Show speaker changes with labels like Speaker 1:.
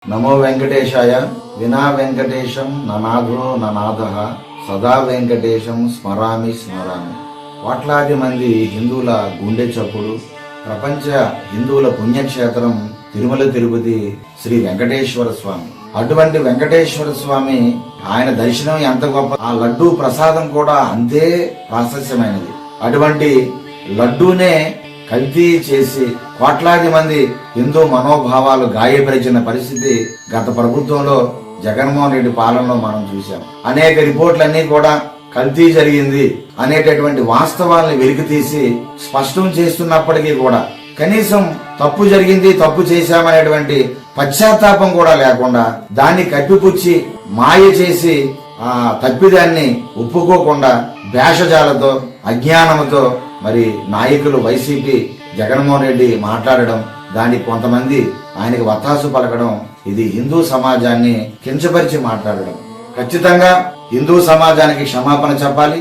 Speaker 1: నమో వెంకటేశాయ. వినా వెంకటేశం ననాథో ననాథః సదా వెంకటేశం స్మరామి స్మరామి. కోట్లాది మంది హిందువుల గుండె చప్పుడు, ప్రపంచ హిందువుల పుణ్యక్షేత్రం తిరుమల తిరుపతి శ్రీ వెంకటేశ్వర స్వామి. అటువంటి వెంకటేశ్వర స్వామి ఆయన దర్శనం ఎంత గొప్ప, ఆ లడ్డూ ప్రసాదం కూడా అంతే ప్రాశస్యమైనది. అటువంటి లడ్డూనే కల్తీ చేసి కోట్లాది మంది హిందూ మనోభావాలు గాయపరిచిన పరిస్థితి గత ప్రభుత్వంలో జగన్మోహన్ రెడ్డి పాలనలో మనం చూసాం. అనేక రిపోర్ట్లన్నీ కూడా కల్తీ జరిగింది అనేటటువంటి వాస్తవాలను వెలికితీసి స్పష్టం చేస్తున్నప్పటికీ కూడా కనీసం తప్పు జరిగింది, తప్పు చేశామనేటువంటి పశ్చాత్తాపం కూడా లేకుండా దాన్ని కప్పిపుచ్చి మాయ చేసి ఆ తప్పిదాన్ని ఒప్పుకోకుండా భేషజాలతో అజ్ఞానంతో మరి నాయకులు వైసీపీ జగన్మోహన్ రెడ్డి మాట్లాడడం, దానికి కొంతమంది ఆయనకి వత్తాసు పలకడం, ఇది హిందూ సమాజాన్ని కించపరిచి మాట్లాడడం. ఖచ్చితంగా హిందూ సమాజానికి క్షమాపణ చెప్పాలి.